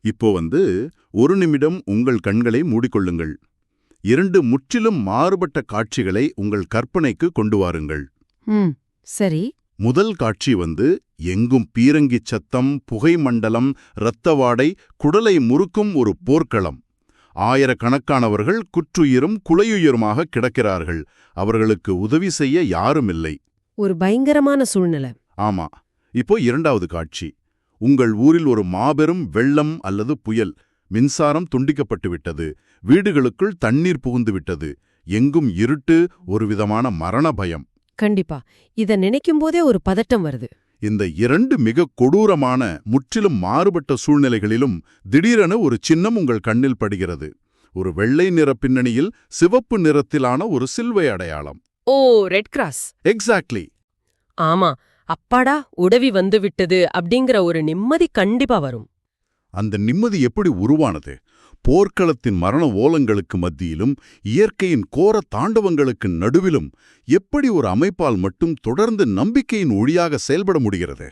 இப்போ ஒரு நிமிடம் உங்கள் கண்களை மூடிக்கொள்ளுங்கள். 2 முற்றிலும் மாறுபட்ட காட்சிகளை உங்கள் கற்பனைக்கு கொண்டு வாருங்கள். சரி. முதல் காட்சி எங்கும் பீரங்கிச் சத்தம், புகை மண்டலம், இரத்த வாடை, குடலை முறுக்கும் ஒரு போர்க்களம். ஆயிரக்கணக்கானவர்கள் குற்றுயிரும் குலையுயிருமாக கிடக்கிறார்கள். அவர்களுக்கு உதவி செய்ய யாருமில்லை. ஒரு பயங்கரமான சூழ்நிலை. ஆமா. இப்போ 2வது காட்சி. உங்கள் ஊரில் ஒரு மாபெரும் வெள்ளம் அல்லது புயல். மின்சாரம் துண்டிக்கப்பட்டு விட்டது. வீடுகளுக்குள் தண்ணீர் புகுந்து விட்டது. எங்கும் இருட்டு, ஒரு விதமான மரண பயம். கண்டிப்பா. இத நினைக்கும் போதே ஒரு பதட்டம் வருது. இந்த 2 மிக கொடூரமான, முற்றிலும் மாறுபட்ட சூழ்நிலைகளிலும் திடீரென ஒரு சின்னம் உங்கள் கண்ணில் படுகிறது. ஒரு வெள்ளை நிற பின்னணியில் சிவப்பு நிறத்திலான ஒரு சிலுவை அடையாளம். ஓ, ரெட் கிராஸ். எக்ஸாக்ட்லி. ஆமா. அப்பாடா, உதவி வந்து விட்டது அப்படிங்கிற ஒரு நிம்மதி கண்டிப்பா வரும். அந்த நிம்மதி எப்படி உருவானது? போர்க்களத்தின் மரண ஓலங்களுக்கு மத்தியிலும் இயற்கையின் கோர தாண்டவங்களுக்கு நடுவிலும் எப்படி ஒரு அமைப்பால் மட்டும் தொடர்ந்து நம்பிக்கையின் ஒளியாக செயல்பட முடிகிறது?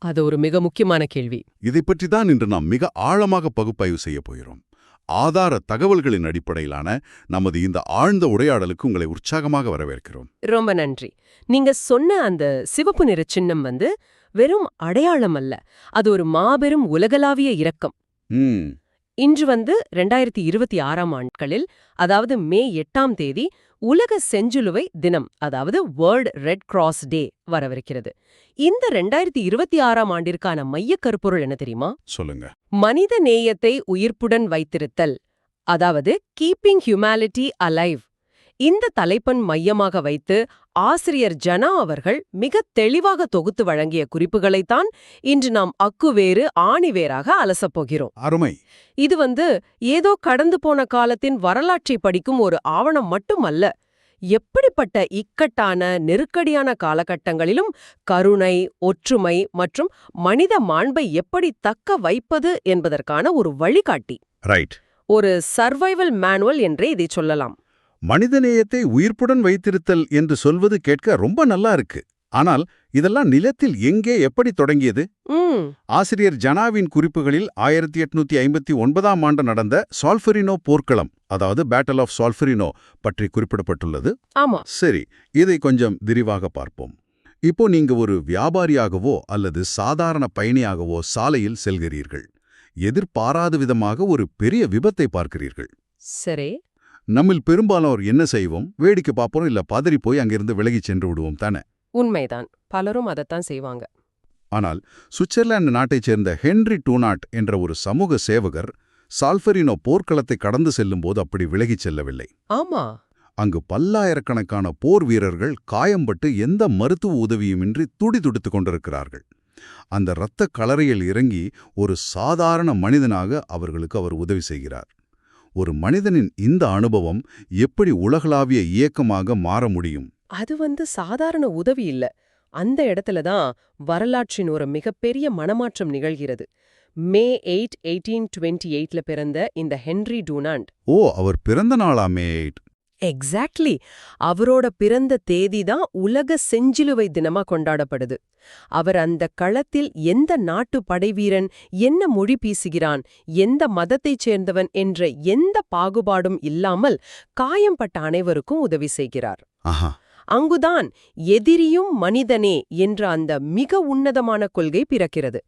அது ஒரு மிக முக்கியமான கேள்வி. இதைப் பற்றி தான் இன்று நாம் மிக ஆழமாக பகுப்பாய்வு செய்ய போகிறோம். ஆதார தகவல்களின் அடிப்படையிலான நமது இந்த ஆழ்ந்த உரையாடலுக்கு உங்களை உற்சாகமாக வரவேற்கிறோம். ரொம்ப நன்றி. நீங்க சொன்ன அந்த சிவப்பு நிற சின்னம் வெறும் அடையாளம் அல்ல, அது ஒரு மாபெரும் உலகளாவிய இரக்கம். இன்று 2026ஆம் ஆண்டுகளில், அதாவது மே 8ஆம் தேதி உலக செஞ்சிலுவை தினம், அதாவது வேர்ல்ட் ரெட் கிராஸ் டே வரவிருக்கிறது. இந்த 2026ஆம் ஆண்டிற்கான மைய கருப்பொருள் என்ன தெரியுமா? சொல்லுங்க. மனித நேயத்தை உயிர்ப்புடன் வைத்திருத்தல், அதாவது கீப்பிங் ஹியூமனிட்டி அலைவ். இந்த தலைப்பன் மையமாக வைத்து ஆசிரியர் ஜனா அவர்கள் மிக தெளிவாக தொகுத்து வழங்கிய குறிப்புகளைத்தான் இன்று நாம் அக்குவேறு ஆணிவேராக அலசப்போகிறோம். அருமை. இது ஏதோ கடந்து போன காலத்தின் வரலாற்றை படிக்கும் ஒரு ஆவணம் மட்டுமல்ல. எப்படிப்பட்ட இக்கட்டான, நெருக்கடியான காலகட்டங்களிலும் கருணை, ஒற்றுமை மற்றும் மனித மாண்பை எப்படி தக்க வைப்பது என்பதற்கான ஒரு வழிகாட்டி. ரைட். ஒரு சர்வைவல் மேனுவல் என்றே இதை சொல்லலாம். மனிதநேயத்தை உயிர்ப்புடன் வைத்திருத்தல் என்று சொல்வது கேட்க ரொம்ப நல்லா இருக்கு. ஆனால் இதெல்லாம் நிலத்தில் எங்கே, எப்படி தொடங்கியது? ஆசிரியர் ஜனாவின் குறிப்புகளில் 1859ஆம் ஆண்டு நடந்த சால்ஃபெரினோ போர்க்களம், அதாவது பேட்டில் ஆஃப் சால்ஃபெரினோ பற்றி குறிப்பிடப்பட்டுள்ளது. ஆமா. சரி, இதை கொஞ்சம் விரிவாக பார்ப்போம். இப்போ நீங்க ஒரு வியாபாரியாகவோ அல்லது சாதாரண பயணியாகவோ சாலையில் செல்கிறீர்கள். எதிர்பாராத விதமாக ஒரு பெரிய விபத்தை பார்க்கிறீர்கள். சரி. நம்மில் பெரும்பாலோர் என்ன செய்வோம்? வேடிக்கை பார்ப்போம், இல்ல பதறி போய் அங்கிருந்து விலகிச் சென்று விடுவோம் தானே? உண்மைதான். பலரும் அதைத்தான் செய்வாங்க. ஆனால் சுவிட்சர்லாந்து நாட்டைச் சேர்ந்த ஹென்றி டூனாட் என்ற ஒரு சமூக சேவகர் சால்ஃபெரினோ போர்க்களத்தை கடந்து செல்லும்போது அப்படி விலகிச் செல்லவில்லை. ஆமா. அங்கு பல்லாயிரக்கணக்கான போர் வீரர்கள் காயம்பட்டு எந்த மருத்துவ உதவியுமின்றி துடிதுடித்துக் கொண்டிருக்கிறார்கள். அந்த இரத்த களரியில் இறங்கி ஒரு சாதாரண மனிதனாக அவர்களுக்கு அவர் உதவி செய்கிறார். ஒரு மனிதனின் இந்த அனுபவம் எப்படி உலகளாவிய இயக்கமாக மாற முடியும்? அது சாதாரண உதவி இல்ல. அந்த இடத்துல தான் வரலாற்றின் ஒரு மிகப்பெரிய மனமாற்றம் நிகழ்கிறது. மே 8, 1828ல பிறந்த இந்த ஹென்றி டூனாண்ட். ஓ, அவர் பிறந்த நாளா மே 8? எக்ஸாக்ட்லி. அவரோட பிறந்த தேதி தான் உலக செஞ்சிலுவை தினமா கொண்டாடப்படுது. அவர் அந்த களத்தில் எந்த நாட்டு படைவீரன், என்ன மொழி பேசுகிறான், எந்த மதத்தைச் சேர்ந்தவன் என்ற எந்த பாகுபாடும் இல்லாமல் காயம்பட்ட அனைவருக்கும் உதவி செய்கிறார். அங்குதான் எதிரியும் மனிதனே என்ற அந்த மிக உன்னதமான கொள்கை பிறக்கிறது.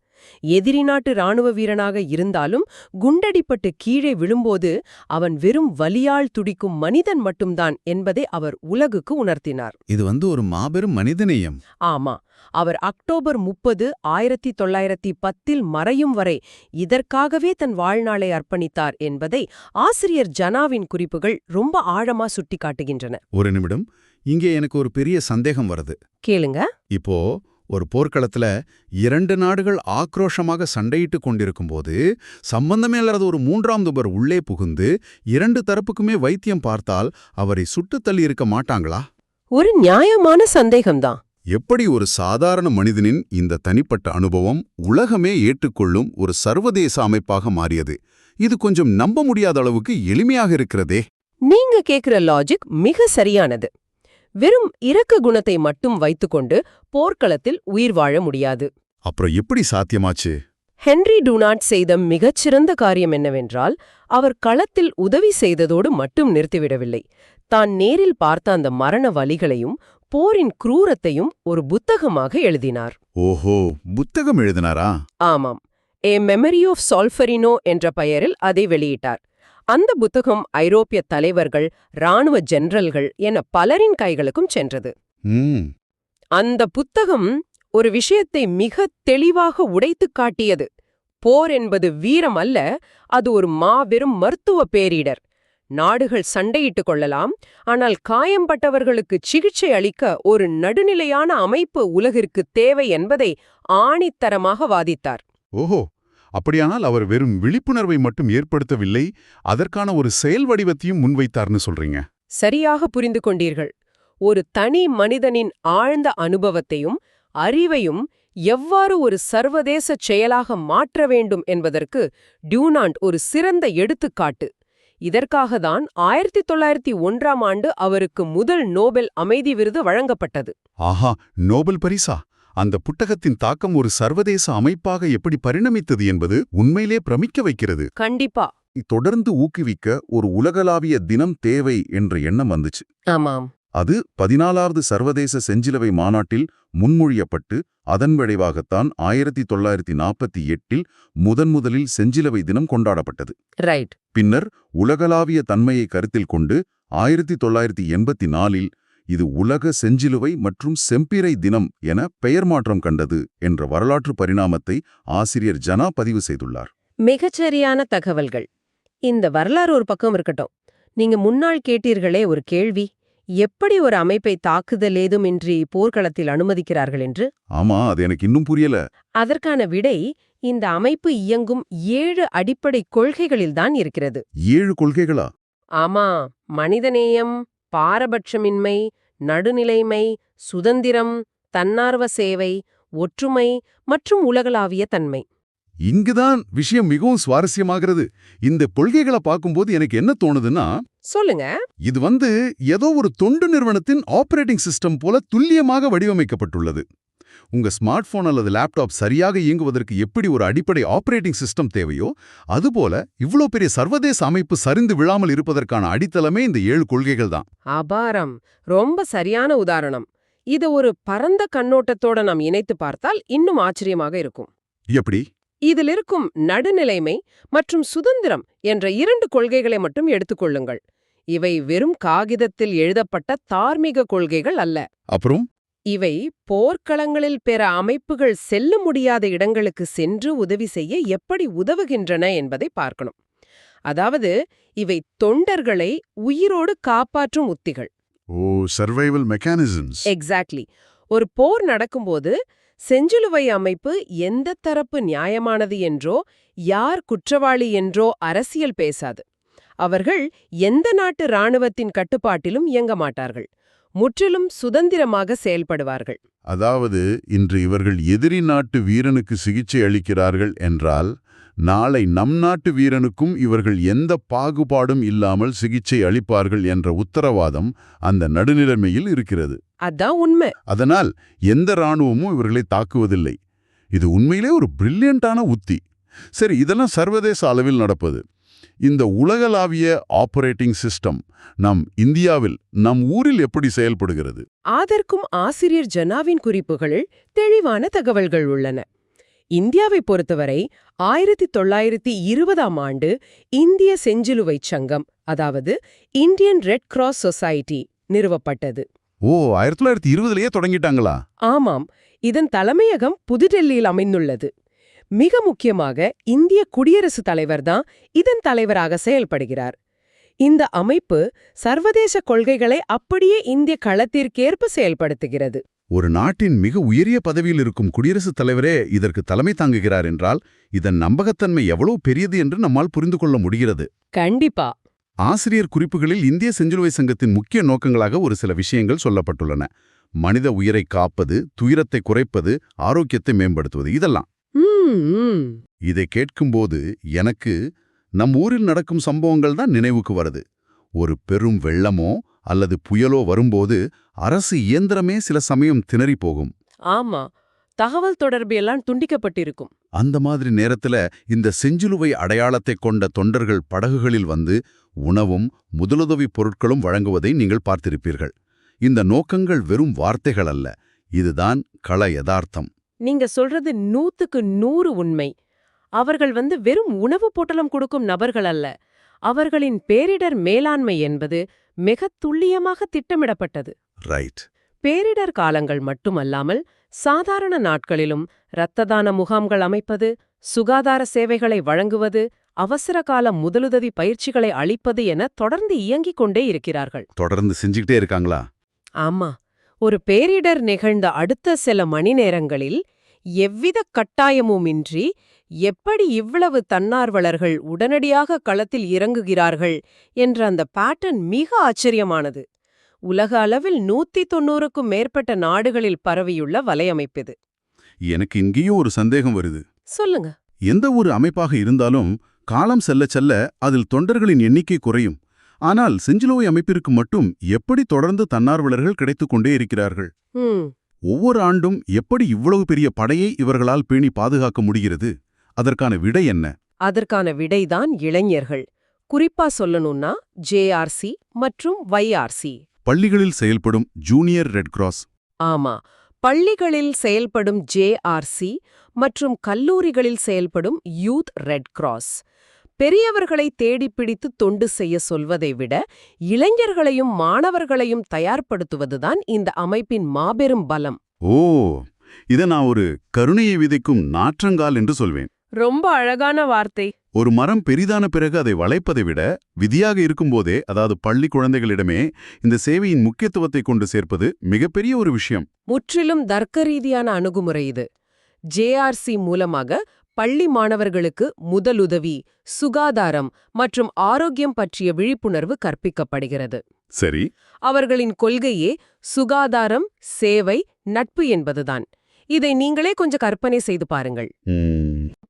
எதிரி நாட்டு இராணுவ வீரனாக இருந்தாலும் குண்டடிப்பட்டு கீழே விழும்போது அவன் வெறும் வலியால் துடிக்கும் மனிதன் மட்டும்தான் என்பதை அவர் உலகுக்கு உணர்த்தினார். இது ஒரு மாபெரும் மனிதநேயம். ஆமா. அவர் அக்டோபர் 30, 1910 மறையும் வரை இதற்காகவே தன் வாழ்நாளை அர்ப்பணித்தார் என்பதை ஆசிரியர் ஜனாவின் குறிப்புகள் ரொம்ப ஆழமா சுட்டி காட்டுகின்றன. ஒரு நிமிடம், இங்கே எனக்கு ஒரு பெரிய சந்தேகம் வருது. கேளுங்க. இப்போ ஒரு போர்க்களத்துல 2 நாடுகள் ஆக்ரோஷமாக சண்டையிட்டு கொண்டிருக்கும்போது சம்பந்தமே இல்லாத ஒரு 3ஆம் நபர் உள்ளே புகுந்து 2 தரப்புக்குமே வைத்தியம் பார்த்தால் அவரை சுட்டுத் தள்ளி இருக்க மாட்டாங்களா? ஒரு நியாயமான சந்தேகம்தான். எப்படி ஒரு சாதாரண மனிதனின் இந்த தனிப்பட்ட அனுபவம் உலகமே ஏற்றுக்கொள்ளும் ஒரு சர்வதேச அமைப்பாக மாறியது? இது கொஞ்சம் நம்ப முடியாத அளவுக்கு எளிமையாக இருக்கிறதே. நீங்க கேக்குற லாஜிக் மிக சரியானது. வெறும் இரக்க குணத்தை மட்டும் வைத்துக்கொண்டு போர்க்களத்தில் உயிர் வாழ முடியாது. அப்புறம் எப்படி சாத்தியமாச்சு? ஹென்றி டூனாட் செய்த மிகச்சிறந்த காரியம் என்னவென்றால், அவர் களத்தில் உதவி செய்ததோடு மட்டும் நிறுத்திவிடவில்லை. தான் நேரில் பார்த்த அந்த மரண வலிகளையும் போரின் குரூரத்தையும் ஒரு புத்தகமாக எழுதினார். ஓஹோ, புத்தகம் எழுதினாரா? ஆமாம், ஏ மெமரி ஆஃப் சால்ஃபரினோ என்ற பெயரில் அதை வெளியிட்டார். அந்த புத்தகம் ஐரோப்பிய தலைவர்கள், இராணுவ ஜெனரல்கள் என பலரின் கைகளுக்கும் சென்றது. அந்த புத்தகம் ஒரு விஷயத்தை மிக தெளிவாக உடைத்துக் காட்டியது. போர் என்பது வீரம் அல்ல, அது ஒரு மாபெரும் மருத்துவ பேரிடர். நாடுகள் சண்டையிட்டுக் கொள்ளலாம், ஆனால் காயம்பட்டவர்களுக்கு சிகிச்சை அளிக்க ஒரு நடுநிலையான அமைப்பு உலகிற்கு தேவை என்பதை ஆணித்தரமாக வாதித்தார். ஓஹோ, அப்படியானால் அவர் வெறும் விழிப்புணர்வை மட்டும் ஏற்படுத்தவில்லை, அதற்கான ஒரு செயல் வடிவத்தையும் முன்வைத்தார்னு சொல்றீங்க. சரியாக புரிந்து கொண்டீர்கள். ஒரு தனி மனிதனின் ஆழ்ந்த அனுபவத்தையும் அறிவையும் எவ்வாறு ஒரு சர்வதேச செயலாக மாற்ற வேண்டும் என்பதற்கு டியூனாண்ட் ஒரு சிறந்த எடுத்துக்காட்டு. இதற்காகத்தான் 1901ஆம் ஆண்டு அவருக்கு முதல் நோபல் அமைதி விருது வழங்கப்பட்டது. ஆஹா, நோபல் பரிசா? அந்த புத்தகத்தின் தாக்கம் ஒரு சர்வதேச அமைப்பாக எப்படி பரிணமித்தது என்பது உண்மையிலே பிரமிக்க வைக்கிறது. கண்டிப்பா. தொடர்ந்து ஊக்குவிக்க ஒரு உலகளாவிய தினம் தேவை என்ற எண்ணம் வந்துச்சு. ஆமாம். அது 14வது சர்வதேச செஞ்சிலுவை மாநாட்டில் முன்மொழியப்பட்டு, அதன் விளைவாகத்தான் 1948இல் முதன்முதலில் செஞ்சிலுவை தினம் கொண்டாடப்பட்டது. ரைட். பின்னர் உலகளாவிய தன்மையை கருத்தில் கொண்டு 1984இல் இது உலக செஞ்சிலுவை மற்றும் செம்பிறை தினம் என பெயர் மாற்றம் கண்டது என்ற வரலாற்று பரிணாமத்தை ஆசிரியர் ஜனா பதிவு செய்துள்ளார். மிகச்சரியான தகவல்கள். இந்த வரலாறு ஒரு பக்கம் இருக்கட்டும். நீங்க முன்னாள் கேட்டீர்களே ஒரு கேள்வி, எப்படி ஒரு அமைப்பை தாக்குதல் ஏதுமின்றி போர்க்களத்தில் அனுமதிக்கிறார்கள் என்று? ஆமா, அது எனக்கு இன்னும் புரியல. அதற்கான விடை இந்த அமைப்பு இயங்கும் 7 அடிப்படை கொள்கைகளில்தான் இருக்கிறது. 7 கொள்கைகளா? ஆமா, மனிதநேயம், பாரபட்சமின்மை, நடுநிலைமை, சுதந்திரம், தன்னார்வ சேவை, ஒற்றுமை மற்றும் உலகளாவிய தன்மை. இங்குதான் விஷயம் மிகவும் சுவாரஸ்யமாகிறது. இந்த கொள்கைகளை பார்க்கும்போது எனக்கு என்ன தோணுதுன்னா, சொல்லுங்க. இது ஏதோ ஒரு தொண்டு நிறுவனத்தின் ஆபரேட்டிங் சிஸ்டம் போல துல்லியமாக வடிவமைக்கப்பட்டுள்ளது. உங்க ஸ்மார்ட் போன் அல்லது லேப்டாப் சரியாக இயங்குவதற்கு எப்படி ஒரு அடிப்படை ஆபரேட்டிங் சிஸ்டம் தேவையோ, அதுபோல இவ்வளோ பெரிய சர்வதேச அமைப்பு சரிந்து விழாமல் இருப்பதற்கான அடித்தளமே இந்த 7 கொள்கைகள் தான். அபாரம், ரொம்ப சரியான உதாரணம். இதை ஒரு பரந்த கண்ணோட்டத்தோட நாம் இணைத்து பார்த்தால் இன்னும் ஆச்சரியமாக இருக்கும். எப்படி? இதில் இருக்கும் நடுநிலைமை மற்றும் சுதந்திரம் என்ற 2 கொள்கைகளை மட்டும் எடுத்துக்கொள்ளுங்கள். இவை வெறும் காகிதத்தில் எழுதப்பட்ட தார்மீக கொள்கைகள் அல்ல. அப்புறம் இவை போர்க்களங்களில் பிற அமைப்புகள் செல்ல முடியாத இடங்களுக்கு சென்று உதவி செய்ய எப்படி உதவுகின்றன என்பதை பார்க்கணும். அதாவது இவை தொண்டர்களை உயிரோடு காப்பாற்றும் உத்திகள். ஓ, சர்வைவல் மெக்கானிசம்ஸ். எக்ஸாக்ட்லி. ஒரு போர் நடக்கும்போது செஞ்சிலுவை அமைப்பு எந்த தரப்பு நியாயமானது என்றோ யார் குற்றவாளி என்றோ அரசியல் பேசாது. அவர்கள் எந்த நாட்டு இராணுவத்தின் கட்டுப்பாட்டிலும் இயங்க மாட்டார்கள். முற்றிலும் சுதந்திரமாக செயல்படுவார்கள். அதாவது இன்று இவர்கள் எதிரி நாட்டு வீரனுக்கு சிகிச்சை அளிக்கிறார்கள் என்றால், நாளை நம் நாட்டு வீரனுக்கும் இவர்கள் எந்த பாகுபாடும் இல்லாமல் சிகிச்சை அளிப்பார்கள் என்ற உத்தரவாதம் அந்த நடுநிலைமையில் இருக்கிறது. அதான் உண்மை. அதனால் எந்த இராணுவமும் இவர்களை தாக்குவதில்லை. இது உண்மையிலே ஒரு பிரில்லியண்டான உத்தி. சரி, இதெல்லாம் சர்வதேச அளவில் நடப்பது. இந்த உலகளாவிய ஆபரேட்டிங் சிஸ்டம் நம் இந்தியாவில், நம் ஊரில் எப்படி செயல்படுகிறது? அதற்கும் ஆசிரியர் ஜனாவின் குறிப்புகளில் தெளிவான தகவல்கள் உள்ளன. இந்தியாவை பொறுத்தவரை 1920ஆம் ஆண்டு இந்திய செஞ்சிலுவை சங்கம், அதாவது இந்தியன் ரெட் கிராஸ் சொசைட்டி நிறுவப்பட்டது. ஓ, 1920லயே தொடங்கிட்டாங்களா? ஆமாம். இதன் தலைமையகம் புதுடெல்லியில் அமைந்துள்ளது. மிக முக்கியமாக இந்திய குடியரசுத் தலைவர் தான் இதன் தலைவராக செயல்படுகிறார். இந்த அமைப்பு சர்வதேச கொள்கைகளை அப்படியே இந்திய களத்திற்கேற்ப செயல்படுத்துகிறது. ஒரு நாட்டின் மிக உயரிய பதவியில் இருக்கும் குடியரசுத் தலைவரே இதற்கு தலைமை தாங்குகிறார் என்றால், இதன் நம்பகத்தன்மை எவ்வளவு பெரியது என்று நம்மால் புரிந்து கொள்ள முடிகிறது. கண்டிப்பா. ஆசிரியர் குறிப்புகளில் இந்திய செஞ்சிலுவை சங்கத்தின் முக்கிய நோக்கங்களாக ஒரு சில விஷயங்கள் சொல்லப்பட்டுள்ளன. மனித உயிரை காப்பது, துயரத்தை குறைப்பது, ஆரோக்கியத்தை மேம்படுத்துவது, இதெல்லாம். இதை கேட்கும்போது எனக்கு நம் ஊரில் நடக்கும் சம்பவங்கள் தான் நினைவுக்கு வருது. ஒரு பெரும் வெள்ளமோ அல்லது புயலோ வரும்போது அரசு இயந்திரமே சில சமயம் திணறி போகும். ஆமா, தகவல் தொடர்பு எல்லாம் துண்டிக்கப்பட்டிருக்கும். அந்த மாதிரி நேரத்துல இந்த செஞ்சிலுவை அடையாளத்தைக் கொண்ட தொண்டர்கள் படகுகளில் வந்து உணவும் முதலுதவி பொருட்களும் வழங்குவதை நீங்கள் பார்த்திருப்பீர்கள். இந்த நோக்கங்கள் வெறும் வார்த்தைகள் அல்ல, இதுதான் கள யதார்த்தம். நீங்க சொல்றது 100க்கு 100 உண்மை. அவர்கள் வந்து வெறும் உணவு பொட்டலம் கொடுக்கும் நபர்கள் அல்ல. அவர்களின் பேரிடர் மேலாண்மை என்பது மிகத் துல்லியமாக திட்டமிடப்பட்டது. ரைட். பேரிடர் காலங்கள் மட்டுமல்லாமல் சாதாரண நாட்களிலும் இரத்த தான முகாம்கள் அமைப்பது, சுகாதார சேவைகளை வழங்குவது, அவசரகால முதலுதவி பயிற்சிகளை அளிப்பது என தொடர்ந்து இயங்கிக் கொண்டே இருக்கிறார்கள். தொடர்ந்து செஞ்சுக்கிட்டே இருக்காங்களா? ஆமா, ஒரு பேரிடர் நிகழ்ந்த அடுத்த சில மணி நேரங்களில் எவ்வித கட்டாயமுமின்றி எப்படி இவ்வளவு தன்னார்வலர்கள் உடனடியாக களத்தில் இறங்குகிறார்கள் என்ற அந்த பேட்டர்ன் மிக ஆச்சரியமானது. உலக அளவில் 190க்கும் மேற்பட்ட நாடுகளில் பரவியுள்ள வலையமைப்பிது. எனக்கு இங்கேயும் ஒரு சந்தேகம் வருது. சொல்லுங்க. எந்த ஒரு அமைப்பாக இருந்தாலும் காலம் செல்லச் செல்ல அதில் தொண்டர்களின் எண்ணிக்கை குறையும். ஆனால் செஞ்சிலுவை அமைப்பிற்கு மட்டும் எப்படி தொடர்ந்து தன்னார்வலர்கள் கிடைத்துக் கொண்டே இருக்கிறார்கள்? ஒவ்வொரு ஆண்டும் எப்படி இவ்வளவு பெரிய படையை இவர்களால் பேணி பாதுகாக்க முடிகிறது? அதற்கான விடை என்ன? அதற்கான விடைதான் இளைஞர்கள். குறிப்பா சொல்லணும்னா JRC மற்றும் YRC. பள்ளிகளில் செயல்படும் ஜூனியர் ரெட் கிராஸ். ஆமா, பள்ளிகளில் செயல்படும் JRC மற்றும் கல்லூரிகளில் செயல்படும் யூத் ரெட் கிராஸ். பெரியவர்களை தேடிப்பிடித்து தொண்டு செய்ய சொல்வதை விட இளைஞர்களையும் மாணவர்களையும் தயார்படுத்துவதுதான் இந்த அமைப்பின் மாபெரும் பலம். ஓ, இதை நான் ஒரு கருணையை விதைக்கும் நாற்றங்கால் என்று சொல்வேன். ரொம்ப அழகான வார்த்தை. ஒரு மரம் பெரிதான பிறகு அதை வளைப்பதை விட விதியாக இருக்கும்போதே, அதாவது பள்ளி குழந்தைகளிடமே இந்த சேவையின் முக்கியத்துவத்தை கொண்டு சேர்ப்பது மிகப்பெரிய ஒரு விஷயம். முற்றிலும் தர்க்க ரீதியான அணுகுமுறை இது. JRC மூலமாக பள்ளி மாணவர்களுக்கு முதலுதவி, சுகாதாரம் மற்றும் ஆரோக்கியம் பற்றிய விழிப்புணர்வு கற்பிக்கப்படுகிறது. சரி. அவர்களின் கொள்கையே சுகாதாரம், சேவை, நட்பு என்பதுதான். இதை நீங்களே கொஞ்சம் கற்பனை செய்து பாருங்கள்.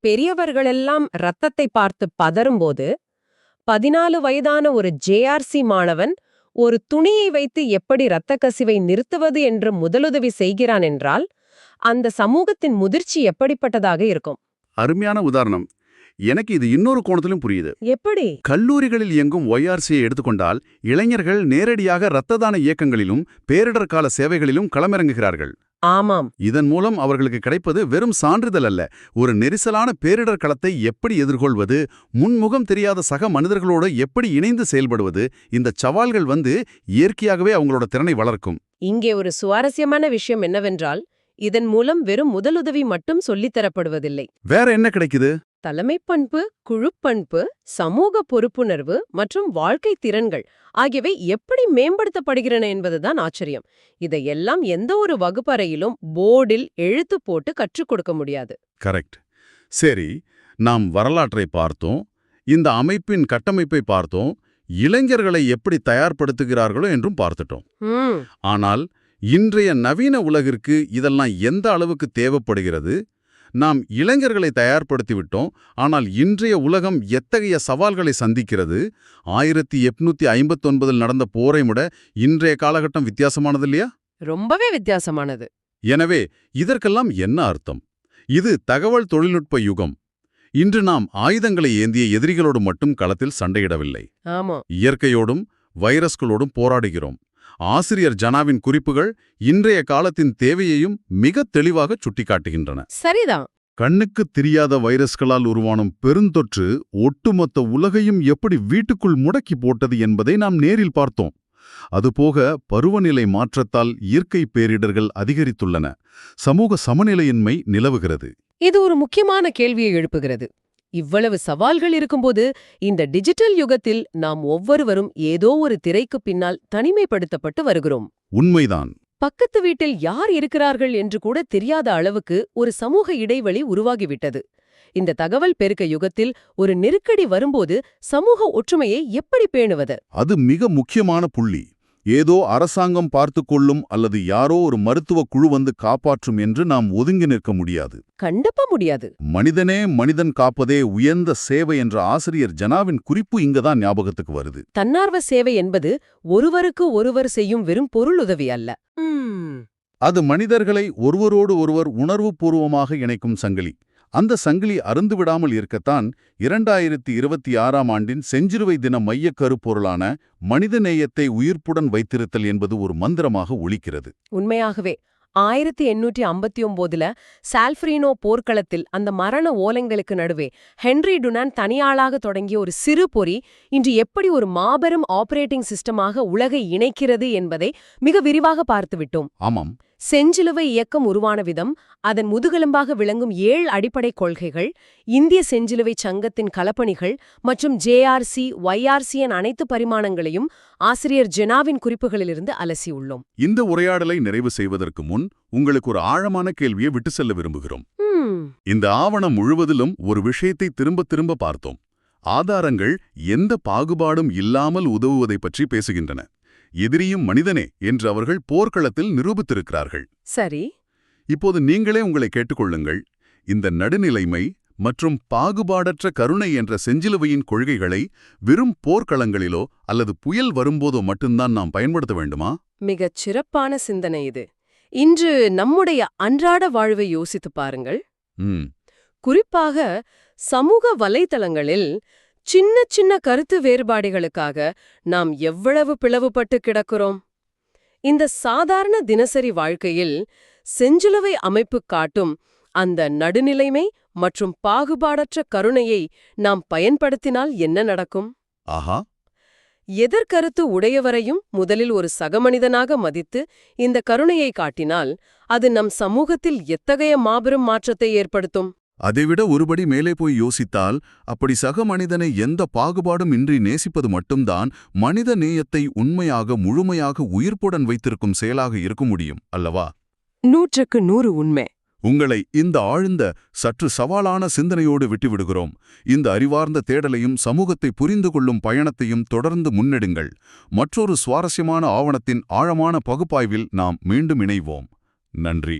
பெரியவர்களெல்லாம் ரத்தத்தை பார்த்து பதறும்போது 14 வயதான ஒரு JRC மாணவன் ஒரு துணியை வைத்து எப்படி இரத்த கசிவை நிறுத்துவது என்று முதலுதவி செய்கிறான் என்றால் அந்த சமூகத்தின் முதிர்ச்சி எப்படிப்பட்டதாக இருக்கும்? அருமையான உதாரணம். எனக்கு இது இன்னொரு கோணத்திலும் புரியுது. எப்படி? கல்லூரிகளில் இயங்கும் YRCயை எடுத்துக்கொண்டால் இளைஞர்கள் நேரடியாக இரத்த தான இயக்கங்களிலும் பேரிடர் கால சேவைகளிலும் களமிறங்குகிறார்கள். ஆமாம். இதன் மூலம் அவர்களுக்கு கிடைப்பது வெறும் சான்றிதழ் அல்ல, ஒரு நெரிசலான பேரிடர் களத்தை எப்படி எதிர்கொள்வது, முன்முகம் தெரியாத சக மனிதர்களோடு எப்படி இணைந்து செயல்படுவது, இந்த சவால்கள் இயற்கையாகவே அவங்களோட திறனை வளர்க்கும். இங்கே ஒரு சுவாரஸ்யமான விஷயம் என்னவென்றால், இதன் மூலம் வெறும் முதலுதவி மட்டும் சொல்லித்தரப்படுவதில்லை. வேற என்ன கிடைக்குது? தலைமைப்பண்பு, குழுப்பண்பு, சமூக பொறுப்புணர்வு மற்றும் வாழ்க்கை திறன்கள் ஆகியவை எப்படி மேம்படுத்தப்படுகிறன என்பதுதான் ஆச்சரியம். இதையெல்லாம் எந்த ஒரு வகுப்பறையிலும் போர்டில் எழுத்து போட்டு கற்றுக் கொடுக்க முடியாது. கரெக்ட். சரி, நாம் வரலாற்றை பார்த்தோம், இந்த அமைப்பின் கட்டமைப்பை பார்த்தோம், இளைஞர்களை எப்படி தயார்படுத்துகிறார்களோ என்றும் பார்த்துட்டோம். ஆனால் இன்றைய நவீன உலகிற்கு இதெல்லாம் எந்த அளவுக்கு தேவைப்படுகிறது? நாம் இளைஞர்களை தயார்படுத்திவிட்டோம், ஆனால் இன்றைய உலகம் எத்தகைய சவால்களை சந்திக்கிறது? 1859 நடந்த போரை விட இன்றைய காலகட்டம் வித்தியாசமானது இல்லையா? ரொம்பவே வித்தியாசமானது. எனவே இதற்கெல்லாம் என்ன அர்த்தம்? இது தகவல் தொழில்நுட்ப யுகம். இன்று நாம் ஆயுதங்களை ஏந்திய எதிரிகளோடு மட்டும் களத்தில் சண்டையிடவில்லை. ஆமா, இயற்கையோடும் வைரஸ்களோடும் போராடுகிறோம். ஆசிரியர் ஜனாவின் குறிப்புகள் இன்றைய காலத்தின் தேவையையும் மிக தெளிவாக சுட்டிக்காட்டுகின்றன. சரிதான். கண்ணுக்கு தெரியாத வைரஸ்களால் உருவான பெருந்தொற்று ஒட்டுமொத்த உலகையும் எப்படி வீட்டுக்குள் முடக்கி போட்டது என்பதை நாம் நேரில் பார்த்தோம். அதுபோக பருவநிலை மாற்றத்தால் இயற்கை பேரிடர்கள் அதிகரித்துள்ளன. சமூக சமநிலையின்மை நிலவுகிறது. இது ஒரு முக்கியமான கேள்வியை எழுப்புகிறது. இவ்வளவு சவால்கள் இருக்கும்போது இந்த டிஜிட்டல் யுகத்தில் நாம் ஒவ்வொருவரும் ஏதோ ஒரு திரைக்கு பின்னால் தனிமைப்படுத்தப்பட்டு வருகிறோம். உண்மைதான். பக்கத்து வீட்டில் யார் இருக்கிறார்கள் என்று கூட தெரியாத அளவுக்கு ஒரு சமூக இடைவெளி உருவாகிவிட்டது. இந்த தகவல் பெருக்க யுகத்தில் ஒரு நெருக்கடி வரும்போது சமூக ஒற்றுமையை எப்படி பேணுவது? அது மிக முக்கியமான புள்ளி. ஏதோ அரசாங்கம் பார்த்துக்கொள்ளும் அல்லது யாரோ ஒரு மருத்துவ குழு வந்து காப்பாற்றும் என்று நாம் ஒதுங்கி நிற்க முடியாது. கண்டிப்பா முடியாது. மனிதனே மனிதன் காப்பதே உயர்ந்த சேவை என்ற ஆசிரியர் ஜனாவின் குறிப்பு இங்கதான் ஞாபகத்துக்கு வருது. தன்னார்வ சேவை என்பது ஒருவருக்கு ஒருவர் செய்யும் வெறும் பொருளுதவி அல்ல. அது மனிதர்களை ஒருவரோடு ஒருவர் உணர்வுபூர்வமாக இணைக்கும் சங்கிலி. அந்த சங்கிலி அறுந்துவிடாமல் இருக்கத்தான் 2026ஆம் ஆண்டின் செஞ்சிலுவை தின மையக் கருப்பொருளான மனித நேயத்தை உயிர்ப்புடன் வைத்திருத்தல் என்பது ஒரு மந்திரமாக ஒலிக்கிறது. உண்மையாகவே 1859ல சால்ஃப்ரீனோ போர்க்களத்தில் அந்த மரண ஓலைங்களுக்கு நடுவே ஹென்றி டுனான் தனியாளாக தொடங்கிய ஒரு சிறு பொறி இன்று எப்படி ஒரு மாபெரும் ஆபரேட்டிங் சிஸ்டமாக உலகை இணைக்கிறது என்பதை மிக விரிவாக பார்த்துவிட்டோம். ஆமாம். செஞ்சிலுவை இயக்கம் உருவான விதம், அதன் முதுகெலும்பாக விளங்கும் 7 அடிப்படை கொள்கைகள், இந்திய செஞ்சிலுவை சங்கத்தின் களப்பணிகள் மற்றும் JRC, YRC என் அனைத்து பரிமாணங்களையும் ஆசிரியர் ஜெனாவின் குறிப்புகளிலிருந்து அலசியுள்ளோம். இந்த உரையாடலை நிறைவு செய்வதற்கு முன் உங்களுக்கு ஒரு ஆழமான கேள்வியை விட்டு செல்ல விரும்புகிறோம். இந்த ஆவணம் முழுவதிலும் ஒரு விஷயத்தை திரும்ப திரும்ப பார்த்தோம். ஆதாரங்கள் எந்த பாகுபாடும் இல்லாமல் உதவுவதை பற்றி பேசுகின்றன. எதிரியும் மனிதனே என்று அவர்கள் போர்க்களத்தில் நிரூபித்திருக்கிறார்கள். சரி. இப்போது நீங்களே உங்களை கேட்டுக்கொள்ளுங்கள். இந்த நடுநிலைமை மற்றும் பாகுபாடற்ற கருணை என்ற செஞ்சிலுவையின் கொள்கைகளை வெறும் போர்க்களங்களிலோ அல்லது புயல் வரும்போதோ மட்டும்தான் நாம் பயன்படுத்த வேண்டுமா? மிகச் சிறப்பான சிந்தனை இது. இன்று நம்முடைய அன்றாட வாழ்வை யோசித்து பாருங்கள். குறிப்பாக சமூக வலைத்தளங்களில் சின்ன சின்ன கருத்து வேறுபாடுகளுக்காக நாம் எவ்வளவு பிளவுபட்டு கிடக்கிறோம். இந்த சாதாரண தினசரி வாழ்க்கையில் செஞ்சிலுவை அமைப்பு காட்டும் அந்த நடுநிலைமை மற்றும் பாகுபாடற்ற கருணையை நாம் பயன்படுத்தினால் என்ன நடக்கும்? ஆஹா! எதிர்கருத்து உடையவரையும் முதலில் ஒரு சகமனிதனாக மதித்து இந்த கருணையை காட்டினால் அது நம் சமூகத்தில் எத்தகைய மாபெரும் மாற்றத்தை ஏற்படுத்தும்? அதைவிட ஒருபடி மேலே போய் யோசித்தால், அப்படி சக மனிதனை எந்த பாகுபாடும் இன்றி நேசிப்பது மட்டும்தான் மனித நேயத்தை உண்மையாக முழுமையாக உயிர்ப்புடன் வைத்திருக்கும் செயலாக இருக்க முடியும் அல்லவா? 100க்கு 100 உண்மை. உங்களை இந்த ஆழ்ந்த, சற்று சவாலான சிந்தனையோடு விட்டுவிடுகிறோம். இந்த அறிவார்ந்த தேடலையும் சமூகத்தை புரிந்து கொள்ளும் பயணத்தையும் தொடர்ந்து முன்னெடுங்கள். மற்றொரு சுவாரஸ்யமான ஆவணத்தின் ஆழமான பகுப்பாய்வில் நாம் மீண்டும் இணைவோம். நன்றி.